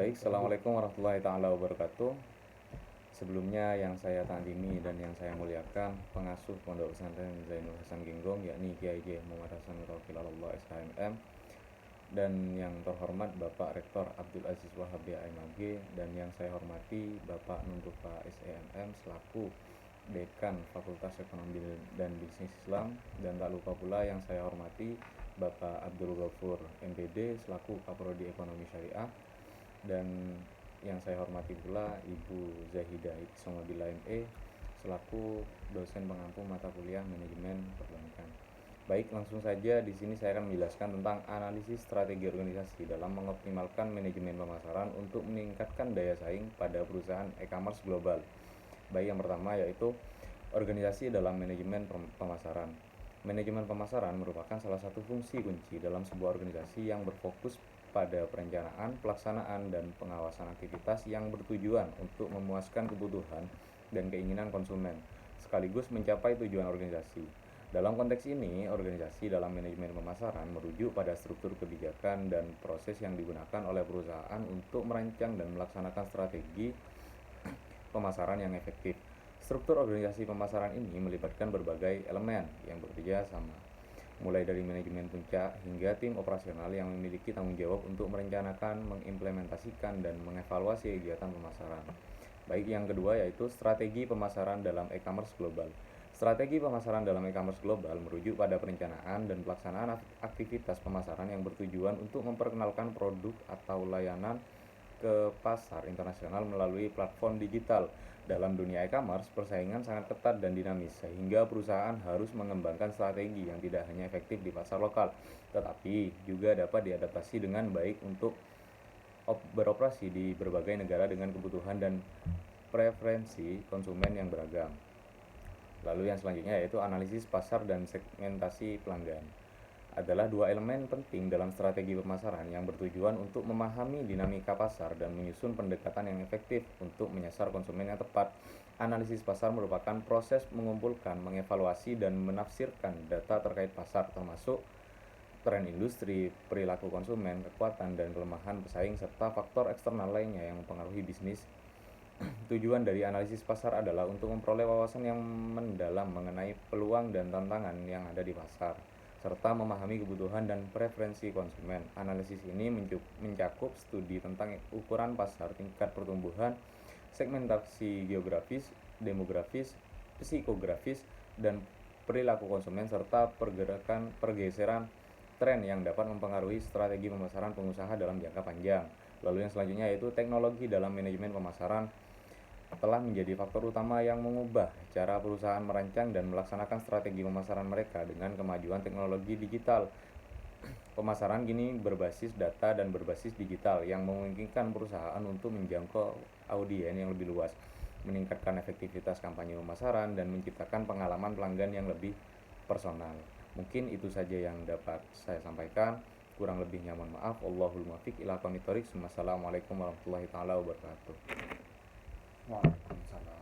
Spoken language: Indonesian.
Baik, Assalamualaikum warahmatullahi taala wabarakatuh. Sebelumnya yang saya tandimi dan yang saya muliakan pengasuh Pondok Pesantren Zainul Hasan Genggong, yakni Kiai Haji Muhammad Hasan Taufikul Allah SHMM, dan yang terhormat Bapak Rektor Abdul Aziz Wahab BAMAG, dan yang saya hormati Bapak Nundupa SEMM selaku Dekan Fakultas Ekonomi dan Bisnis Islam, dan tak lupa pula yang saya hormati Bapak Abdul Ghafur MPD selaku Kaprodi Ekonomi Syariah, dan yang saya hormati pula Ibu Zahidah Iksomabila ME selaku dosen pengampu mata kuliah manajemen perbankan. Baik, langsung saja di sini saya akan menjelaskan tentang analisis strategi organisasi dalam mengoptimalkan manajemen pemasaran untuk meningkatkan daya saing pada perusahaan e-commerce global. Baik, yang pertama yaitu organisasi dalam manajemen pemasaran. Manajemen pemasaran merupakan salah satu fungsi kunci dalam sebuah organisasi yang berfokus pada perencanaan, pelaksanaan, dan pengawasan aktivitas yang bertujuan untuk memuaskan kebutuhan dan keinginan konsumen, sekaligus mencapai tujuan organisasi. Dalam konteks ini, organisasi dalam manajemen pemasaran merujuk pada struktur kebijakan dan proses yang digunakan oleh perusahaan untuk merancang dan melaksanakan strategi pemasaran yang efektif. Struktur organisasi pemasaran ini melibatkan berbagai elemen yang bekerja sama, mulai dari manajemen puncak hingga tim operasional yang memiliki tanggung jawab untuk merencanakan, mengimplementasikan, dan mengevaluasi kegiatan pemasaran. Baik, yang kedua yaitu strategi pemasaran dalam e-commerce global. Strategi pemasaran dalam e-commerce global merujuk pada perencanaan dan pelaksanaan aktivitas pemasaran yang bertujuan untuk memperkenalkan produk atau layanan ke pasar internasional melalui platform digital. Dalam dunia e-commerce, persaingan sangat ketat dan dinamis, sehingga perusahaan harus mengembangkan strategi yang tidak hanya efektif di pasar lokal, tetapi juga dapat diadaptasi dengan baik untuk beroperasi di berbagai negara dengan kebutuhan dan preferensi konsumen yang beragam. Lalu yang selanjutnya yaitu analisis pasar dan segmentasi pelanggan. Adalah dua elemen penting dalam strategi pemasaran yang bertujuan untuk memahami dinamika pasar dan menyusun pendekatan yang efektif untuk menyasar konsumen yang tepat. Analisis pasar merupakan proses mengumpulkan, mengevaluasi, dan menafsirkan data terkait pasar, termasuk tren industri, perilaku konsumen, kekuatan dan kelemahan pesaing, serta faktor eksternal lainnya yang mempengaruhi bisnis. Tujuan dari analisis pasar adalah untuk memperoleh wawasan yang mendalam mengenai peluang dan tantangan yang ada di pasar, serta memahami kebutuhan dan preferensi konsumen. Analisis ini mencakup studi tentang ukuran pasar, tingkat pertumbuhan, segmentasi geografis, demografis, psikografis, dan perilaku konsumen, serta pergeseran tren yang dapat mempengaruhi strategi pemasaran pengusaha dalam jangka panjang. Lalu yang selanjutnya yaitu teknologi dalam manajemen pemasaran telah menjadi faktor utama yang mengubah cara perusahaan merancang dan melaksanakan strategi pemasaran mereka. Dengan kemajuan teknologi digital, pemasaran kini berbasis data dan berbasis digital yang memungkinkan perusahaan untuk menjangkau audiens yang lebih luas, meningkatkan efektivitas kampanye pemasaran, dan menciptakan pengalaman pelanggan yang lebih personal. Mungkin itu saja yang dapat saya sampaikan. Kurang lebihnya mohon maaf. Wallahul muwaffiq ila aqwamit thoriq. Wassalamualaikum warahmatullahi taala wabarakatuh. Waalaikumsalam.